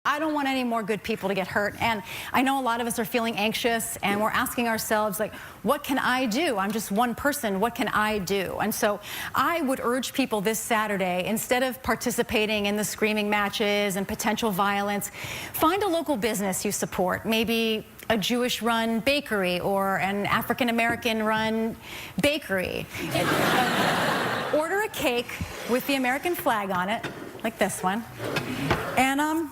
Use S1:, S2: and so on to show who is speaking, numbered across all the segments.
S1: I don't want any more good people to get hurt. And I know a lot of us are feeling anxious, and we're asking ourselves, like, what can I do? I'm just one person. What can I do? And so I would urge people this Saturday, instead of participating in the screaming matches and potential violence, find a local business you support, maybe a Jewish-run bakery or an African-American-run bakery. Order a cake with the American flag on it, like this one, and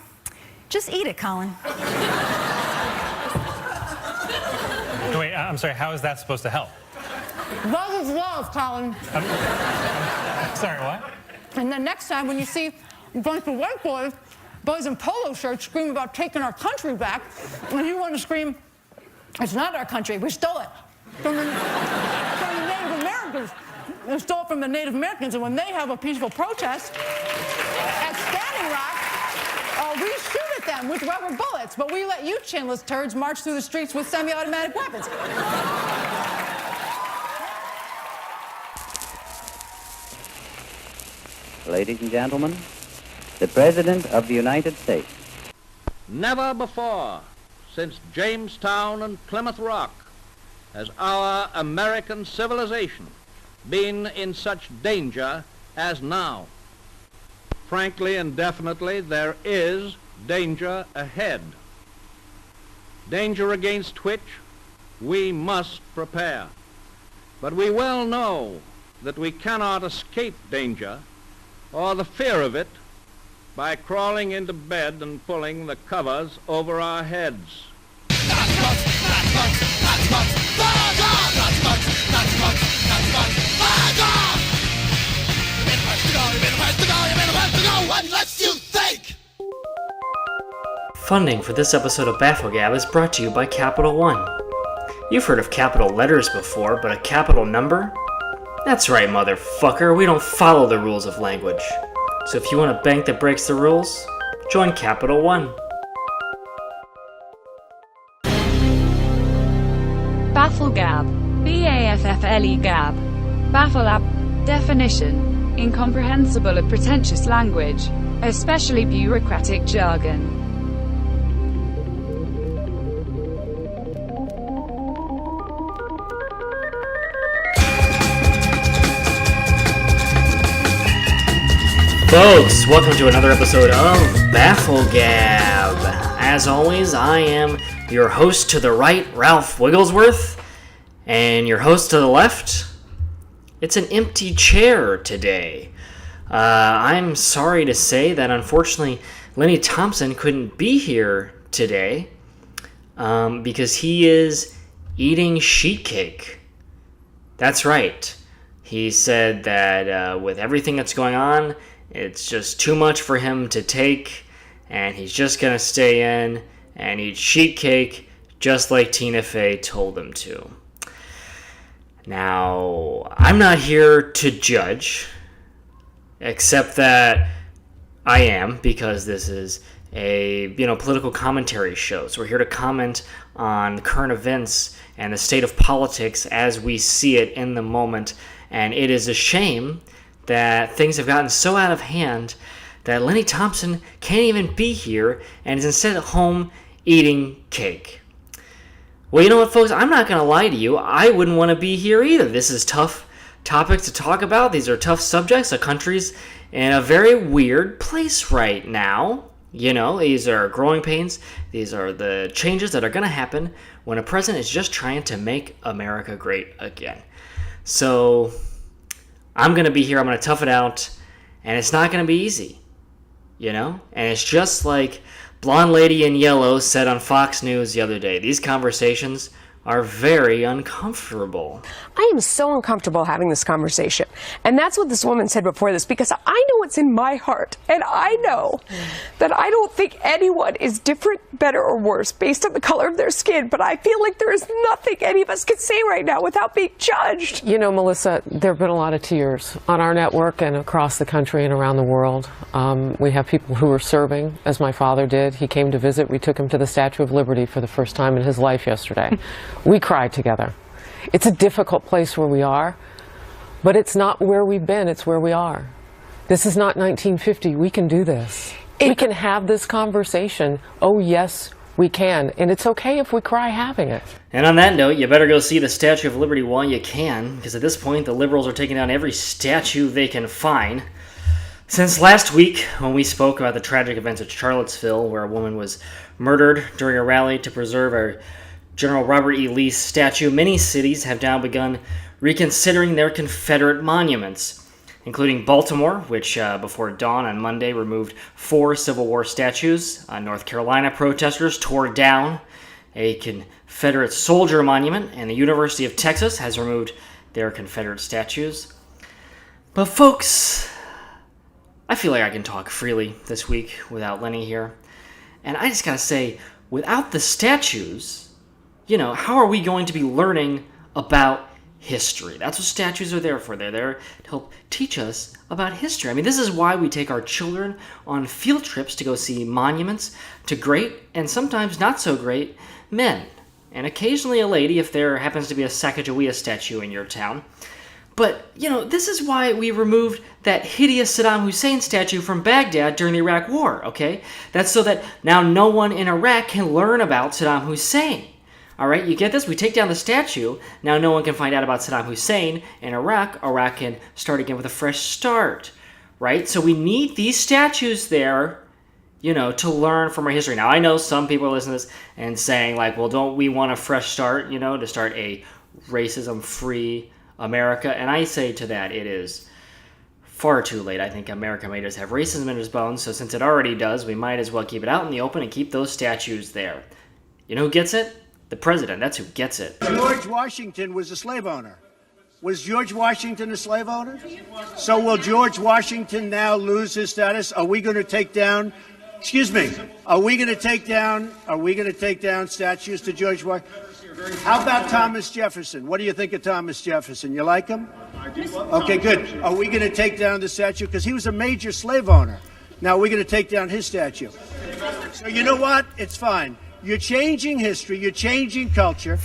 S1: just eat it, Colin.
S2: Wait, I'm sorry, how is that supposed to help?
S1: Love is love, Colin.
S2: Sorry, what?
S1: And then next time when you see a bunch of white boys in polo shirts scream about taking our country back, and you want to scream, it's not our country, we stole it from the Native Americans. We stole it from the Native Americans, and when they have a peaceful protest at Standing Rock, we shoot at them with rubber bullets, but we let you chinless turds march through the streets with semi-automatic weapons.
S3: Ladies and gentlemen, the President of the United States.
S4: Never before, since Jamestown and Plymouth Rock, has our American civilization been in such danger as now. Frankly and definitely, there is danger ahead. Danger against which we must prepare. But we well know that we cannot escape danger or the fear of it by crawling into bed and pulling the covers over our heads.
S5: Funding for this episode of BAFFLEGAB is brought to you by Capital One. You've heard of capital letters before, but a capital number? That's right, motherfucker, we don't follow the rules of language. So if you want a bank that breaks the rules, join Capital One.
S6: BAFFLEGAB, B-A-F-F-L-E-GAB. BAFFLEGAB. Definition: incomprehensible or pretentious language, especially bureaucratic jargon.
S5: Folks, welcome to another episode of BAFFLEGAB. As always, I am your host to the right, Ralph Wigglesworth, and your host to the left, it's an empty chair today. I'm sorry to say that unfortunately Lenny Thompson couldn't be here today because he is eating Sheetcake. That's right. He said that with everything that's going on, it's just too much for him to take, and he's just going to stay in and eat Sheetcake just like Tina Fey told him to. Now, I'm not here to judge, except that I am, because this is a political commentary show. So we're here to comment on current events and the state of politics as we see it in the moment. And it is a shame that things have gotten so out of hand that Lenny Thompson can't even be here and is instead at home eating cake. Well, you know what, folks? I'm not going to lie to you. I wouldn't want to be here either. This is tough topics to talk about. These are tough subjects. The country's in a very weird place right now. These are growing pains. These are the changes that are going to happen when a president is just trying to make America great again. So I'm going to be here. I'm going to tough it out. And it's not going to be easy. And it's just like Blonde Lady in Yellow said on Fox News the other day. These conversations are very uncomfortable.
S7: I am so uncomfortable having this conversation. And that's what this woman said before this, because I know what's in my heart. And I know that I don't think anyone is different, better, or worse based on the color of their skin. But I feel like there is nothing any of us can say right now without being judged.
S8: Melissa, there have been a lot of tears on our network and across the country and around the world. We have people who are serving, as my father did. He came to visit. We took him to the Statue of Liberty for the first time in his life yesterday. We cried together. It's a difficult place where we are, but it's not where we've been, it's where we are. This is not 1950. We can do this. We can have this conversation. Oh, yes, we can. And it's okay if we cry having it.
S5: And on that note, you better go see the Statue of Liberty while you can, because at this point, the liberals are taking down every statue they can find. Since last week, when we spoke about the tragic events at Charlottesville, where a woman was murdered during a rally to preserve our General Robert E. Lee statue, many cities have now begun reconsidering their Confederate monuments, including Baltimore, which before dawn on Monday removed 4 Civil War statues. North Carolina protesters tore down a Confederate soldier monument, and the University of Texas has removed their Confederate statues. But folks, I feel like I can talk freely this week without Lenny here. And I just gotta say, without the statues, how are we going to be learning about history? That's what statues are there for. They're there to help teach us about history. I mean, this is why we take our children on field trips to go see monuments to great and sometimes not so great men. And occasionally a lady if there happens to be a Sacagawea statue in your town. But, this is why we removed that hideous Saddam Hussein statue from Baghdad during the Iraq War, okay? That's so that now no one in Iraq can learn about Saddam Hussein. All right, you get this? We take down the statue, now no one can find out about Saddam Hussein in Iraq. Iraq can start again with a fresh start, right? So we need these statues there, to learn from our history. Now, I know some people are listening to this and saying, like, well, don't we want a fresh start, to start a racism-free America? And I say to that, it is far too late. I think America may just have racism in its bones, so since it already does, we might as well keep it out in the open and keep those statues there. You know who gets it? The president. That's who gets it.
S9: George Washington was a slave owner. Was George Washington a slave owner? So will George Washington now lose his status? Are we going to take down, are we going to take down statues to George Washington? How about Thomas Jefferson? What do you think of Thomas Jefferson? You like him? Okay, good. Are we going to take down the statue? Because he was a major slave owner. Now we're going to take down his statue. So you know what? It's fine. You're changing history. You're changing culture.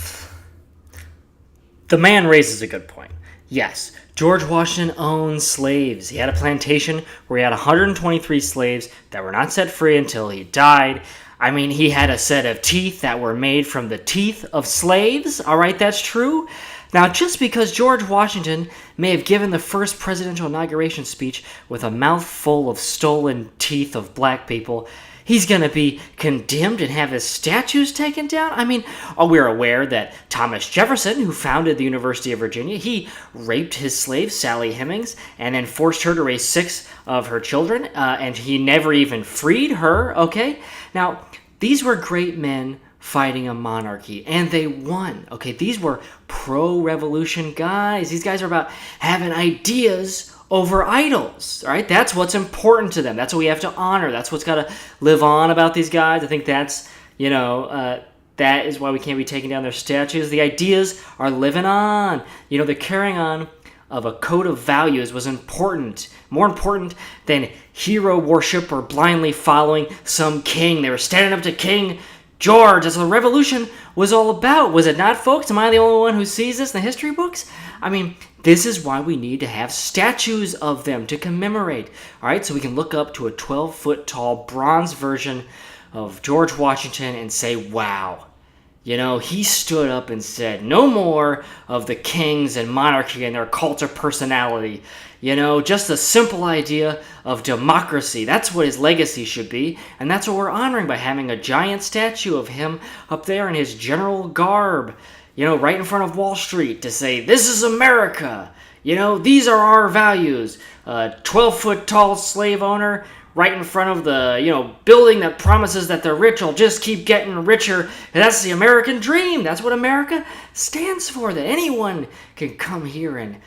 S5: The man raises a good point. Yes, George Washington owned slaves. He had a plantation where he had 123 slaves that were not set free until he died. I mean, he had a set of teeth that were made from the teeth of slaves. All right, that's true. Now, just because George Washington may have given the first presidential inauguration speech with a mouthful of stolen teeth of black people, he's going to be condemned and have his statues taken down? I mean, we're aware that Thomas Jefferson, who founded the University of Virginia, he raped his slave, Sally Hemings, and then forced her to raise 6 of her children, and he never even freed her, okay? Now, these were great men fighting a monarchy, and they won, okay? These were pro-revolution guys. These guys are about having ideas over idols, all right? That's what's important to them. That's what we have to honor. That's what's got to live on about these guys. I think that's, that is why we can't be taking down their statues. The ideas are living on. The carrying on of a code of values was important, more important than hero worship or blindly following some king. They were standing up to King George. That's what the revolution was all about. Was it not, folks? Am I the only one who sees this in the history books? I mean, this is why we need to have statues of them to commemorate. All right, so we can look up to a 12-foot tall bronze version of George Washington and say, wow. He stood up and said, no more of the kings and monarchy and their cult of personality. Just a simple idea of democracy. That's what his legacy should be, and that's what we're honoring by having a giant statue of him up there in his general garb, right in front of Wall Street to say, this is America. These are our values. 12-foot tall slave owner right in front of the, building that promises that the rich will just keep getting richer. And that's the American dream. That's what America stands for, that anyone can come here and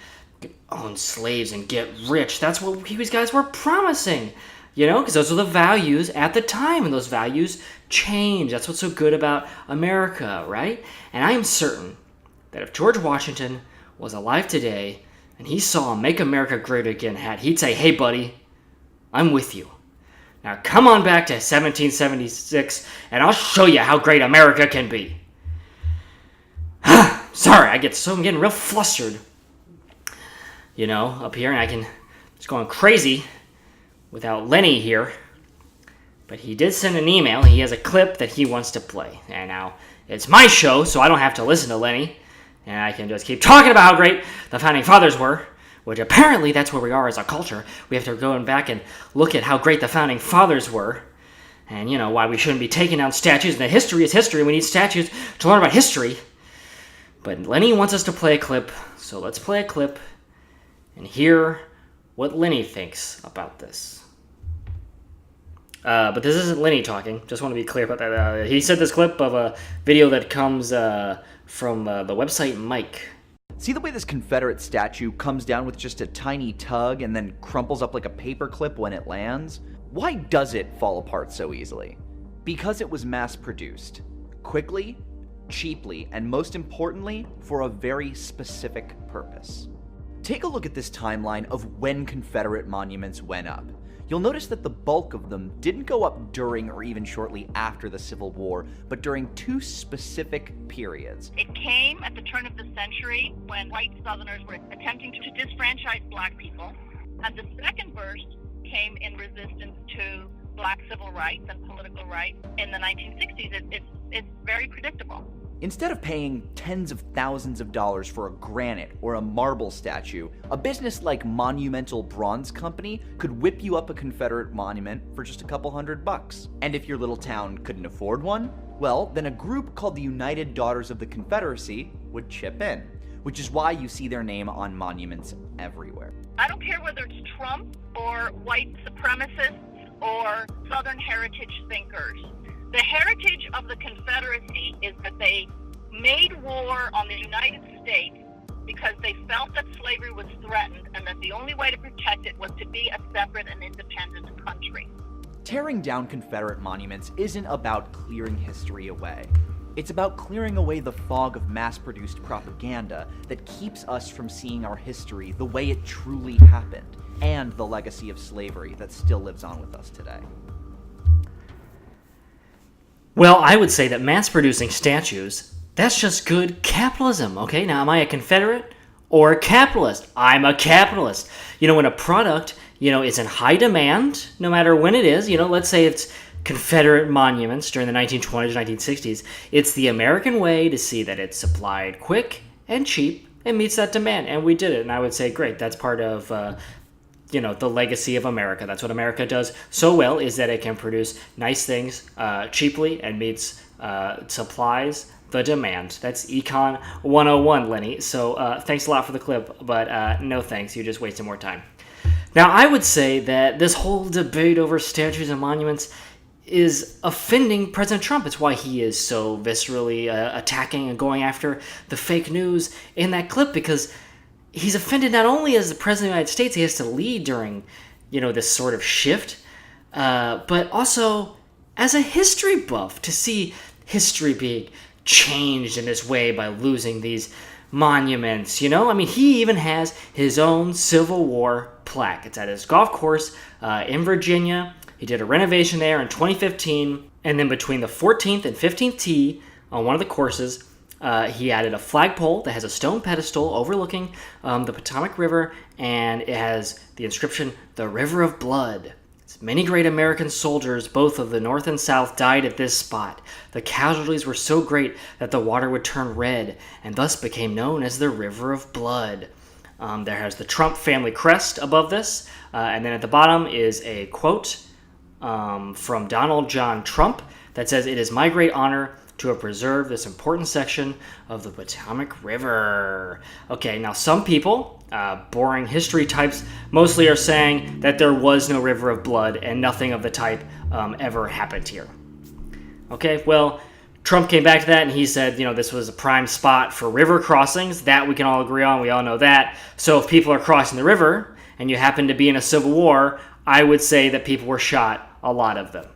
S5: own slaves and get rich. That's what these guys were promising, because those were the values at the time, and those values change. That's what's so good about America, right? And I am certain that if George Washington was alive today and he saw a Make America Great Again hat, he'd say, hey, buddy, I'm with you. Now come on back to 1776 and I'll show you how great America can be. Sorry, I'm getting real flustered, up here, and I can just going crazy without Lenny here. But he did send an email. He has a clip that he wants to play. And now it's my show, so I don't have to listen to Lenny. And I can just keep talking about how great the Founding Fathers were, which apparently that's where we are as a culture. We have to go back and look at how great the Founding Fathers were. And, you know, why we shouldn't be taking down statues. And that history is history. We need statues to learn about history. But Lenny wants us to play a clip. So let's play a clip and hear what Lenny thinks about this. But this isn't Lenny talking. Just want to be clear about that. He sent this clip of a video that comes from the website Mike.
S10: See the way this Confederate statue comes down with just a tiny tug and then crumples up like a paperclip when it lands? Why does it fall apart so easily? Because it was mass-produced. Quickly, cheaply, and most importantly, for a very specific purpose. Take a look at this timeline of when Confederate monuments went up. You'll notice that the bulk of them didn't go up during or even shortly after the Civil War, but during two specific periods.
S11: It came at the turn of the century when white Southerners were attempting to disfranchise black people, and the second burst came in resistance to black civil rights and political rights in the 1960s. It's very predictable.
S10: Instead of paying tens of thousands of dollars for a granite or a marble statue, a business like Monumental Bronze Company could whip you up a Confederate monument for just a couple $100. And if your little town couldn't afford one, well, then a group called the United Daughters of the Confederacy would chip in, which is why you see their name on monuments everywhere.
S11: I don't care whether it's Trump or white supremacists or Southern heritage thinkers. The heritage of the Confederacy is that they made war on the United States because they felt that slavery was threatened and that the only way to protect it was to be a separate and independent country.
S10: Tearing down Confederate monuments isn't about clearing history away. It's about clearing away the fog of mass-produced propaganda that keeps us from seeing our history the way it truly happened, and the legacy of slavery that still lives on with us today.
S5: Well, I would say that mass-producing statues, that's just good capitalism, okay? Now, am I a Confederate or a capitalist? I'm a capitalist. You know, when a product, is in high demand, no matter when it is, let's say it's Confederate monuments during the 1920s, 1960s, it's the American way to see that it's supplied quick and cheap and meets that demand, and we did it, and I would say, great, that's part of the legacy of America. That's what America does so well, is that it can produce nice things cheaply and meets supplies the demand. That's Econ 101, Lenny. So thanks a lot for the clip, but no thanks. You're just wasting more time. Now, I would say that this whole debate over statues and monuments is offending President Trump. It's why he is so viscerally attacking and going after the fake news in that clip, because he's offended not only as the President of the United States, he has to lead during, this sort of shift, but also as a history buff, to see history being changed in this way by losing these monuments, he even has his own Civil War plaque. It's at his golf course in Virginia. He did a renovation there in 2015, and then between the 14th and 15th tee on one of the courses, he added a flagpole that has a stone pedestal overlooking the Potomac River, and it has the inscription, "The River of Blood." Many great American soldiers, both of the North and South, died at this spot. The casualties were so great that the water would turn red, and thus became known as the River of Blood. There has the Trump family crest above this, and then at the bottom is a quote from Donald John Trump that says, "It is my great honor to have preserved this important section of the Potomac River." Okay, now some people, boring history types, mostly are saying that there was no River of Blood and nothing of the type ever happened here. Okay, well, Trump came back to that and he said, this was a prime spot for river crossings. That we can all agree on. We all know that. So if people are crossing the river and you happen to be in a civil war, I would say that people were shot, a lot of them.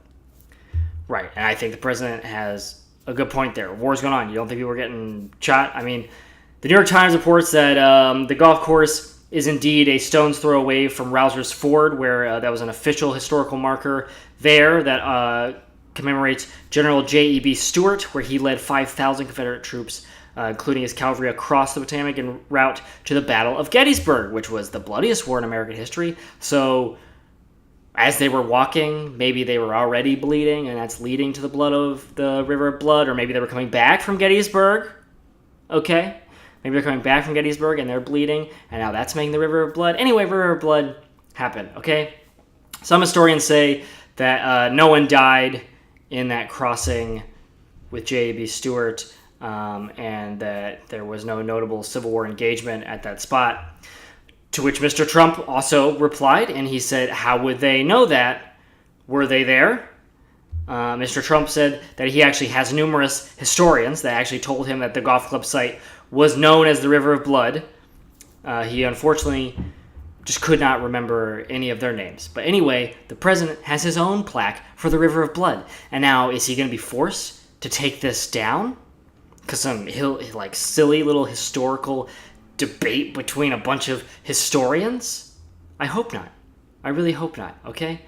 S5: Right, and I think the president has a good point there. War's going on. You don't think people were getting shot? I mean, the New York Times reports that the golf course is indeed a stone's throw away from Rousers Ford, where that was an official historical marker there that commemorates General J.E.B. Stuart, where he led 5,000 Confederate troops, including his cavalry, across the Potomac en route to the Battle of Gettysburg, which was the bloodiest war in American history. So as they were walking, maybe they were already bleeding, and that's leading to the blood of the River of Blood, or maybe they were coming back from Gettysburg. Okay? Maybe they're coming back from Gettysburg and they're bleeding, and now that's making the River of Blood. Anyway, River of Blood happened, okay? Some historians say that no one died in that crossing with J.B. Stewart, and that there was no notable Civil War engagement at that spot. To which Mr. Trump also replied, and he said, how would they know that? Were they there? Mr. Trump said that he actually has numerous historians that actually told him that the golf club site was known as the River of Blood. He unfortunately just could not remember any of their names. But anyway, the president has his own plaque for the River of Blood. And now, is he going to be forced to take this down? Because some silly little historical debate between a bunch of historians? I hope not. I really hope not, okay?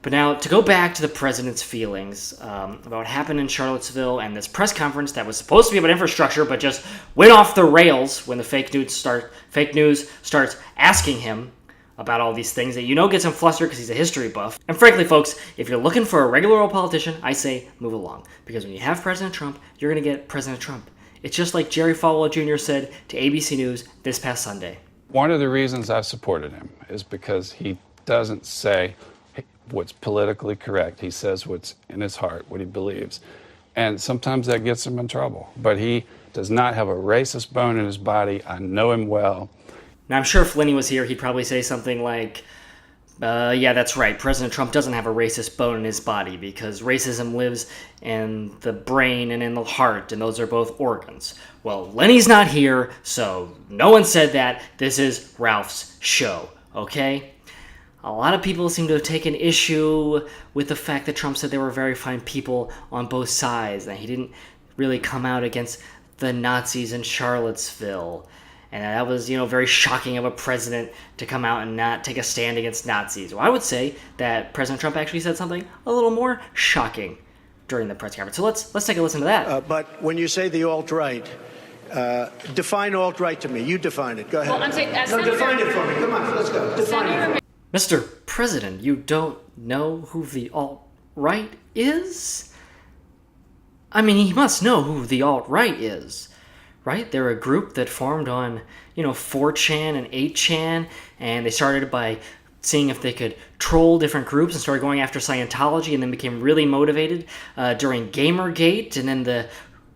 S5: But now, to go back to the president's feelings about what happened in Charlottesville and this press conference that was supposed to be about infrastructure but just went off the rails when the fake news starts asking him about all these things that gets him flustered because he's a history buff. And frankly, folks, if you're looking for a regular old politician, I say move along. Because when you have President Trump, you're going to get President Trump. It's just like Jerry Falwell Jr. said to ABC News this past Sunday.
S12: One of the reasons I've supported him is because he doesn't say what's politically correct. He says what's in his heart, what he believes. And sometimes that gets him in trouble. But he does not have a racist bone in his body. I know him well.
S5: Now, I'm sure if Lenny was here, he'd probably say something like, yeah, that's right. President Trump doesn't have a racist bone in his body because racism lives in the brain and in the heart, and those are both organs. Well, Lenny's not here, so no one said that. This is Ralph's show, okay? A lot of people seem to have taken issue with the fact that Trump said there were very fine people on both sides, and he didn't really come out against the Nazis in Charlottesville. And that was, very shocking of a president to come out and not take a stand against Nazis. Well, I would say that President Trump actually said something a little more shocking during the press conference. So let's take a listen to that.
S9: But when you say the alt-right, define alt-right to me. You define it. Go ahead.
S13: Well, I'm saying,
S9: define it for me. Come on, let's go. Define it for me.
S5: Mr. President, you don't know who the alt-right is? I mean, he must know who the alt-right is. Right? They're a group that formed on, 4chan and 8chan, and they started by seeing if they could troll different groups and started going after Scientology, and then became really motivated during Gamergate, and then the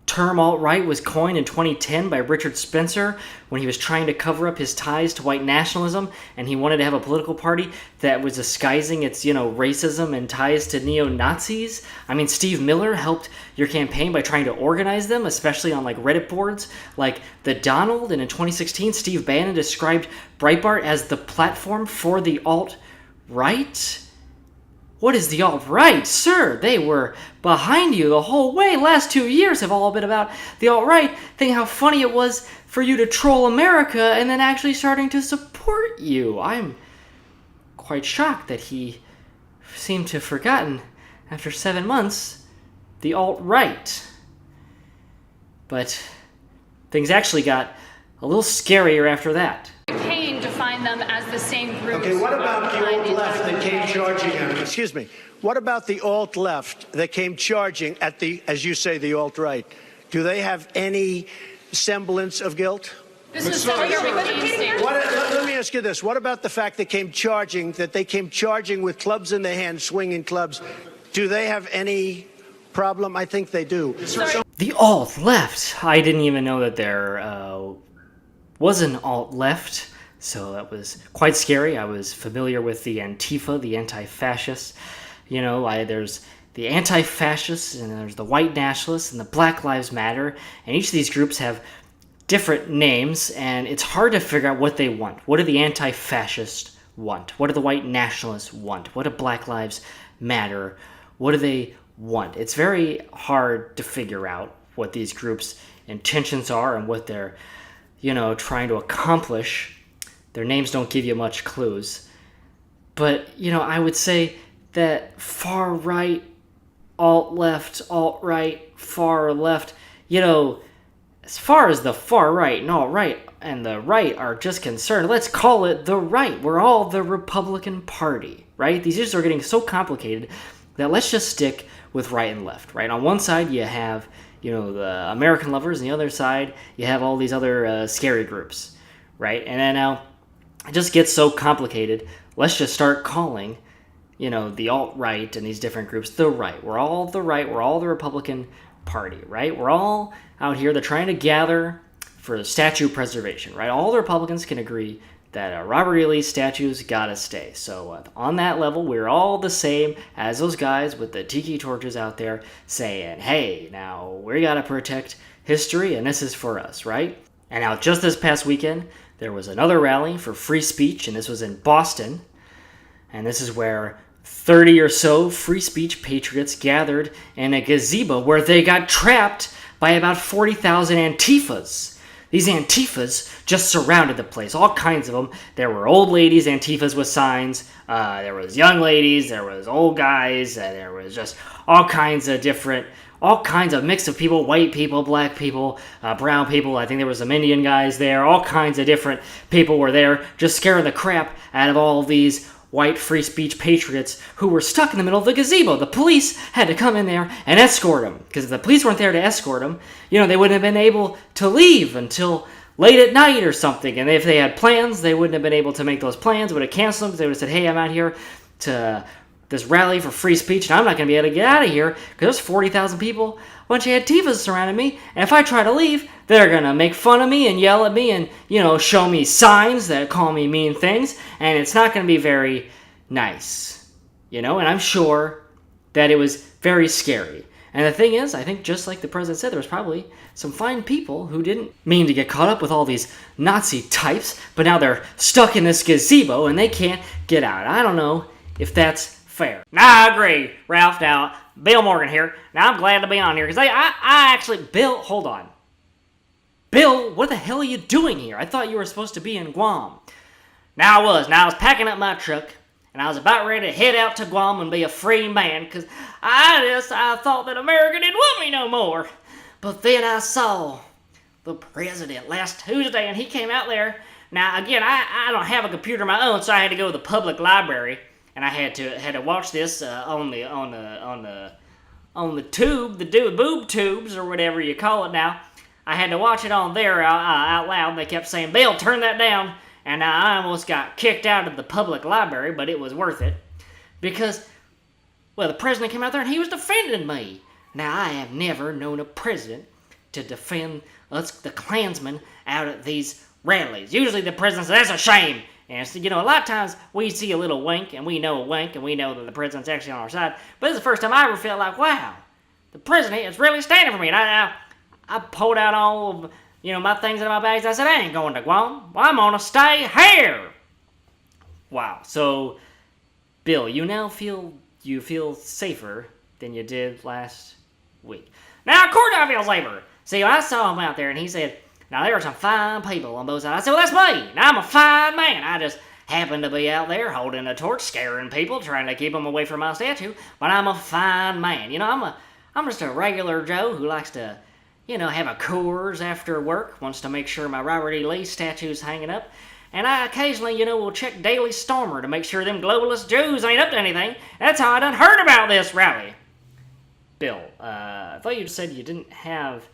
S5: term alt-right was coined in 2010 by Richard Spencer when he was trying to cover up his ties to white nationalism, and he wanted to have a political party that was disguising its, racism and ties to neo-Nazis. I mean, Steve Miller helped your campaign by trying to organize them, especially on Reddit boards like the Donald, and in 2016, Steve Bannon described Breitbart as the platform for the alt-right. What is the alt-right? Sir, they were behind you the whole way. Last 2 years have all been about the alt-right. Think how funny it was for you to troll America and then actually starting to support you. I'm quite shocked that he seemed to have forgotten, after 7 months, the alt-right. But things actually got a little scarier after that.
S13: Define them as the same group.
S9: Okay, what about the alt-left that came charging at him? Excuse me. What about the alt-left that came charging at the, as you say, the alt-right? Do they have any semblance of guilt?
S13: This is let
S9: me ask you this. What about the fact they came charging with clubs in their hands, swinging clubs? Do they have any problem? I think they do.
S5: The alt-left. I didn't even know that there was an alt-left. So that was quite scary. I was familiar with the Antifa, the anti-fascists. There's the anti-fascists, and there's the white nationalists, and the Black Lives Matter. And each of these groups have different names, and it's hard to figure out what they want. What do the anti-fascists want? What do the white nationalists want? What do Black Lives Matter? What do they want? It's very hard to figure out what these groups' intentions are and what they're, trying to accomplish. Their names don't give you much clues. But, I would say that far right, alt-left, alt-right, far left, as far as the far right and alt-right and the right are just concerned. Let's call it the right. We're all the Republican Party, right? These issues are getting so complicated that let's just stick with right and left, right? On one side, you have, the American lovers, and the other side, you have all these other scary groups, right? And then now, it just gets so complicated. Let's just start calling, the alt-right and these different groups the right. We're all the right. We're all the Republican Party, right? We're all out here. They're trying to gather for the statue preservation, right? All the Republicans can agree that Robert E. Lee statues gotta stay. So on that level, we're all the same as those guys with the tiki torches out there saying, hey, now we gotta protect history and this is for us, right? And now just this past weekend, there was another rally for free speech, and this was in Boston. And this is where 30 or so free speech patriots gathered in a gazebo where they got trapped by about 40,000 Antifas. These Antifas just surrounded the place, all kinds of them. There were old ladies, Antifas with signs. There was young ladies. There was old guys. There was just all kinds of mix of people, white people, black people, brown people. I think there was some Indian guys there. All kinds of different people were there just scaring the crap out of all these white free speech patriots who were stuck in the middle of the gazebo. The police had to come in there and escort them, because if the police weren't there to escort them, they wouldn't have been able to leave until late at night or something. And if they had plans, they wouldn't have been able to make those plans, would have canceled them, because they would have said, hey, I'm out here to this rally for free speech, and I'm not going to be able to get out of here because there's 40,000 people, a bunch of Antifas surrounding me, and if I try to leave, they're going to make fun of me and yell at me and, show me signs that call me mean things, and it's not going to be very nice, and I'm sure that it was very scary. And the thing is, I think just like the president said, there was probably some fine people who didn't mean to get caught up with all these Nazi types, but now they're stuck in this gazebo and they can't get out. I don't know if that's fair. Now, I agree, Ralph. Now, Bill Morgan here. Now, I'm glad to be on here, because I actually, Bill, hold on. Bill, what the hell are you doing here? I thought you were supposed to be in Guam. Now, I was packing up my truck, and I was about ready to head out to Guam and be a free man, because I thought that America didn't want me no more. But then I saw the president last Tuesday, and he came out there. Now, again, I don't have a computer of my own, so I had to go to the public library. And I had to watch this on the tube, the boob tubes or whatever you call it now. I had to watch it on there out loud. They kept saying, Bill, turn that down. And I almost got kicked out of the public library, but it was worth it. Because, the president came out there and he was defending me. Now, I have never known a president to defend us, the Klansmen, out at these rallies. Usually the president says, that's a shame. And so, a lot of times we see a little wink, and we know that the president's actually on our side. But this is the first time I ever felt like, wow, the president is really standing for me. And I pulled out all of, my things in my bags. I said, I ain't going to Guam. I'm going to stay here. Wow. So, Bill, you now feel safer than you did last week. Now, of course I feel safer. See, I saw him out there, and he said, now, there are some fine people on both sides. I said, well, that's me. Now, I'm a fine man. I just happen to be out there holding a torch, scaring people, trying to keep them away from my statue. But I'm a fine man. I'm just a regular Joe who likes to, have a Coors after work, wants to make sure my Robert E. Lee statue's hanging up. And I occasionally, will check Daily Stormer to make sure them globalist Jews ain't up to anything. That's how I done heard about this rally. Bill, I thought you said you didn't have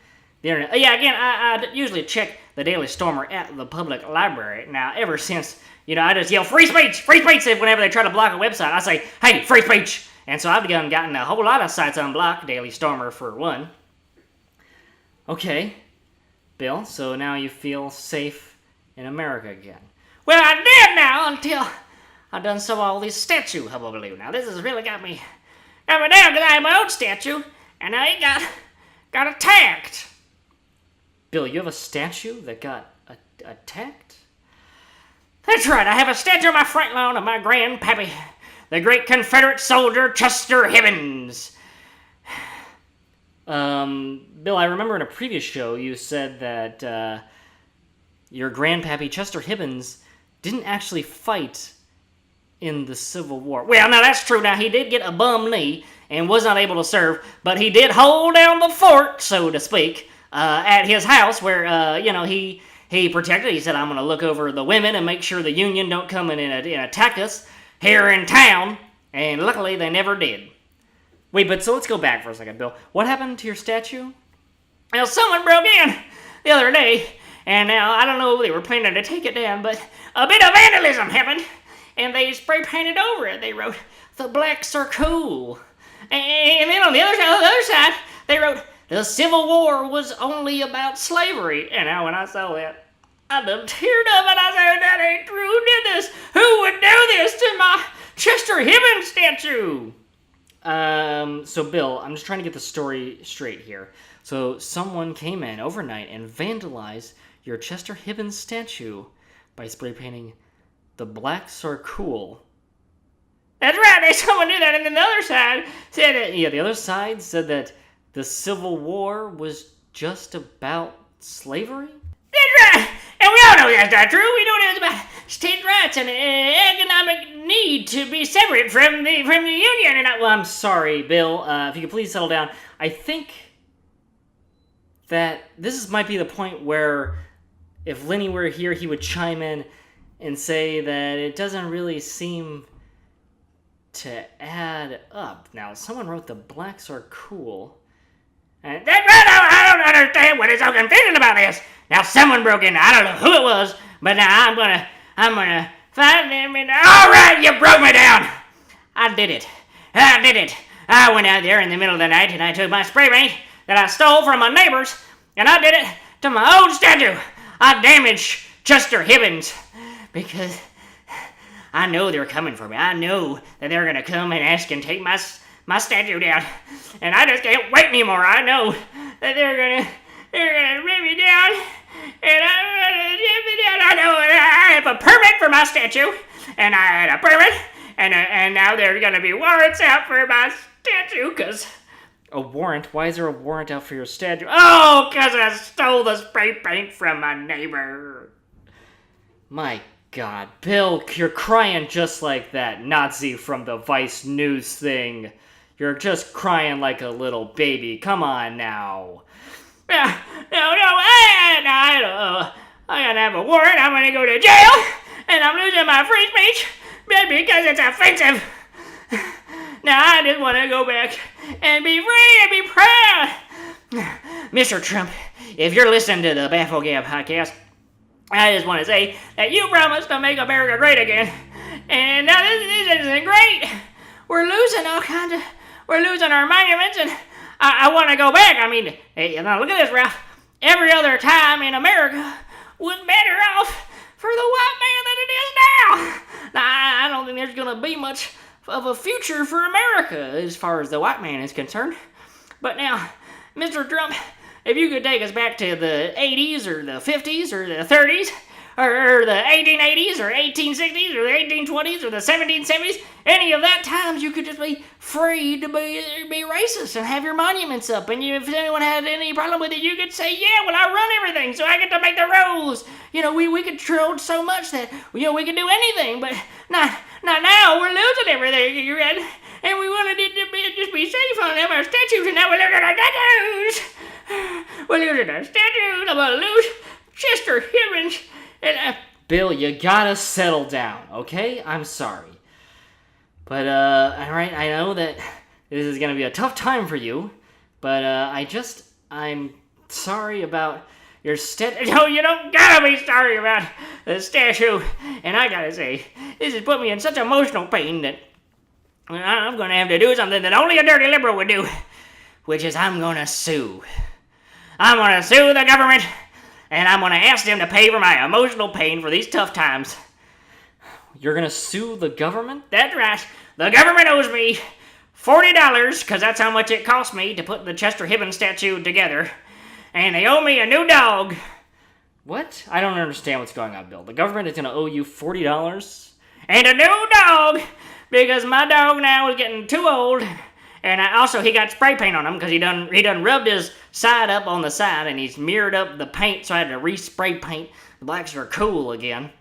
S5: the internet. Yeah, again, I usually check the Daily Stormer at the public library. Now, ever since, I just yell, free speech, whenever they try to block a website. I say, hey, free speech. And so I've gotten a whole lot of sites unblocked, Daily Stormer for one. Okay, Bill, so now you feel safe in America again. Well, I did now until I done saw all these statue hullabaloo. Now, this has really got me down because I have my own statue, and I got attacked. Bill, you have a statue that got attacked? That's right, I have a statue on my front lawn of my grandpappy, the great Confederate soldier Chester Hibbins. Bill, I remember in a previous show you said that your grandpappy Chester Hibbins didn't actually fight in the Civil War. Well, now that's true. Now, he did get a bum knee and was not able to serve, but he did hold down the fort, so to speak, at his house where, he protected. He said, I'm going to look over the women and make sure the Union don't come in and attack us here in town. And luckily, they never did. Wait, but so let's go back for a second, Bill. What happened to your statue? Well, someone broke in the other day, and now, I don't know, they were planning to take it down, but a bit of vandalism happened, and they spray painted over it. They wrote, "The blacks are cool." And then on the other side, they wrote, "The Civil War was only about slavery." And now when I saw that, I done teared up and I said, that ain't true. Who did this? Who would do this to my Chester Hibbins statue? So Bill, I'm just trying to get the story straight here. So someone came in overnight and vandalized your Chester Hibbins statue by spray painting "The blacks are cool." That's right, someone did that, and then the other side said that, the other side said that the Civil War was just about slavery? That's right, and we all know that's not true. We know it was about state rights and economic need to be separate from the Union. And I'm sorry, Bill, if you could please settle down. I think that this might be the point where if Lenny were here, he would chime in and say that it doesn't really seem to add up. Now, someone wrote "The blacks are cool." And I don't understand what is so confusing about this. Now, someone broke in. I don't know who it was, but now I'm gonna find them. And all right, you broke me down. I did it. I went out there in the middle of the night and I took my spray paint that I stole from my neighbors, and I did it to my own statue. I damaged Chester Hibbins because I know they're coming for me. I know that they're gonna come and ask and take my statue down, and I just can't wait anymore. I know that they're gonna rip me down, and I know I have a permit for my statue, and I had a permit, and now there's gonna be warrants out for my statue, cause a warrant? Why is there a warrant out for your statue? Oh, cause I stole the spray paint from my neighbor. My God, Bill, you're crying just like that Nazi from the Vice News thing. You're just crying like a little baby. Come on now. No, I gotta have a warrant. I'm gonna go to jail, and I'm losing my free speech because it's offensive. Now I just want to go back and be free and be proud. Mr. Trump, if you're listening to the BAFFLEGAB podcast, I just want to say that you promised to make America great again, and now this isn't great. We're losing we're losing our monuments, and I want to go back. I mean, hey, now look at this, Ralph. Every other time in America was better off for the white man than it is now. Now, I don't think there's going to be much of a future for America as far as the white man is concerned. But now, Mr. Trump, if you could take us back to the 80s or the 50s or the 30s or the 1880s or 1860s or the 1820s or the 1770s, any of that times you could just be free to be racist and have your monuments up. And if anyone had any problem with it, you could say, yeah, well, I run everything, so I get to make the rules. You know, we controlled so much that, we could do anything, but not now. We're losing everything, and we wanted it to just be safe on our statues, and now we're losing our statues. We're losing our statues. I'm going to lose Chester Hibbins. And, Bill, you gotta settle down, okay? I'm sorry. But, alright, I know that this is gonna be a tough time for you, but, I'm sorry about your statue. No, you don't gotta be sorry about the statue. And I gotta say, this has put me in such emotional pain that I'm gonna have to do something that only a dirty liberal would do, which is I'm gonna sue. I'm gonna sue the government, and I'm going to ask them to pay for my emotional pain for these tough times. You're going to sue the government? That's right. The government owes me $40, because that's how much it cost me to put the Chester Hibbins statue together. And they owe me a new dog. What? I don't understand what's going on, Bill. The government is going to owe you $40? And a new dog! Because my dog now is getting too old. And he got spray paint on him because he done rubbed his side up on the side, and he's mirrored up the paint, so I had to re-spray paint. The blacks are cool again.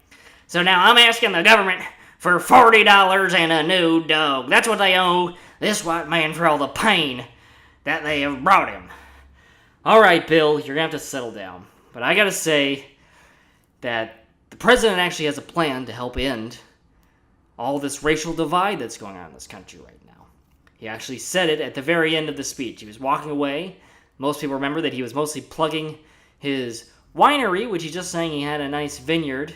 S5: So now I'm asking the government for $40 and a new dog. That's what they owe this white man for all the pain that they have brought him. All right, Bill, you're going to have to settle down. But I got to say, that the president actually has a plan to help end all this racial divide that's going on in this country right now. He actually said it at the very end of the speech. He was walking away. Most people remember that he was mostly plugging his winery, which he's just saying he had a nice vineyard,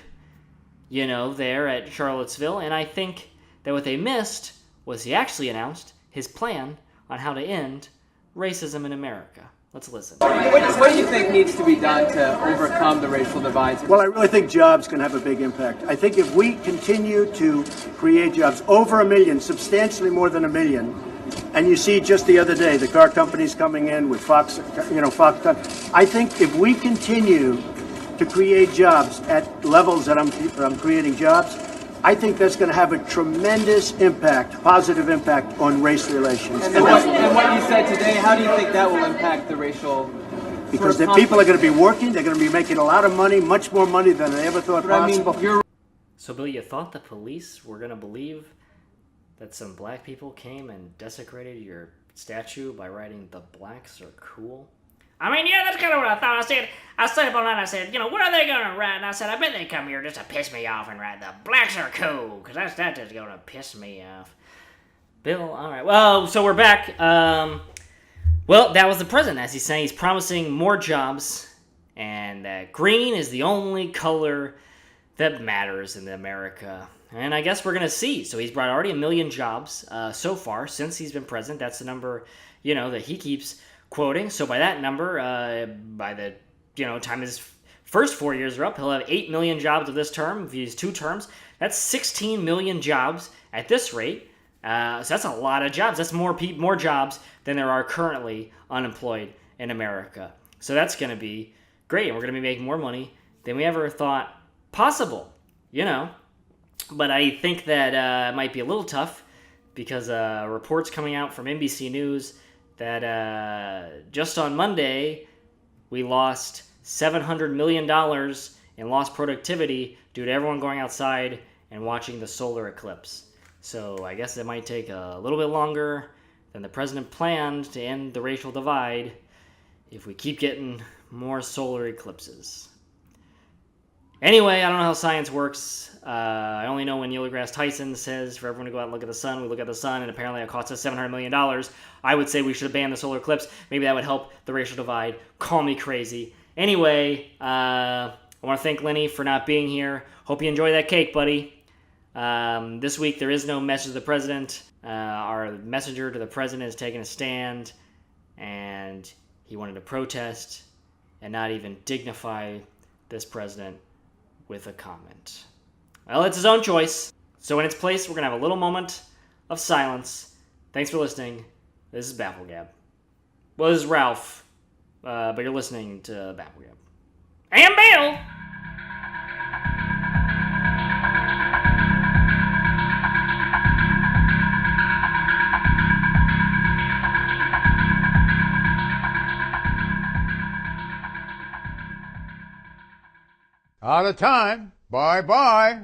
S5: you know, there at Charlottesville. And I think that what they missed was he actually announced his plan on how to end racism in America. Let's listen.
S14: What do you think needs to be done to overcome the racial divides?
S9: Well, I really think jobs can have a big impact. I think if we continue to create jobs, over 1 million, substantially more than 1 million, and you see just the other day, the car companies coming in with Fox, Fox. I think if we continue to create jobs at levels that I'm creating jobs, I think that's going to have a tremendous impact, positive impact on race relations.
S14: And what you said today, how do you think that will impact the racial?
S9: Because the people are going to be working, they're going to be making a lot of money, much more money than they ever thought possible.
S5: So, Bill, you thought the police were going to believe that some black people came and desecrated your statue by writing "the blacks are cool"?
S15: I mean, yeah, that's kind of what I thought. I stayed up all night and I said, you know, what are they going to write? And I said, I bet they come here just to piss me off and write, "the blacks are cool," because that's just going to piss me off.
S5: Bill, all right. Well, so we're back. Well, that was the president, as he's saying. He's promising more jobs, and that green is the only color that matters in America. And I guess we're going to see. So he's brought already 1 million jobs so far since he's been president. That's the number, you know, that he keeps quoting. So by that number, by the time his first 4 years are up, he'll have 8 million jobs of this term. If he has 2 terms, that's 16 million jobs at this rate. So that's a lot of jobs. That's more jobs than there are currently unemployed in America. So that's going to be great. And we're going to be making more money than we ever thought possible, you know. But I think that it might be a little tough because reports coming out from NBC News that just on Monday, we lost $700 million in lost productivity due to everyone going outside and watching the solar eclipse. So I guess it might take a little bit longer than the president planned to end the racial divide if we keep getting more solar eclipses. Anyway, I don't know how science works. I only know when Neil deGrasse Tyson says for everyone to go out and look at the sun, we look at the sun, and apparently it costs us $700 million. I would say we should have banned the solar eclipse. Maybe that would help the racial divide. Call me crazy. Anyway, I want to thank Lenny for not being here. Hope you enjoy that cake, buddy. This week there is no message to the president. Our messenger to the president has taken a stand, and he wanted to protest and not even dignify this president with a comment. Well, it's his own choice. So in its place, we're going to have a little moment of silence. Thanks for listening. This is BAFFLEGAB. Well, this is Ralph, but you're listening to BAFFLEGAB.
S15: And Bill!
S16: Out of time. Bye-bye.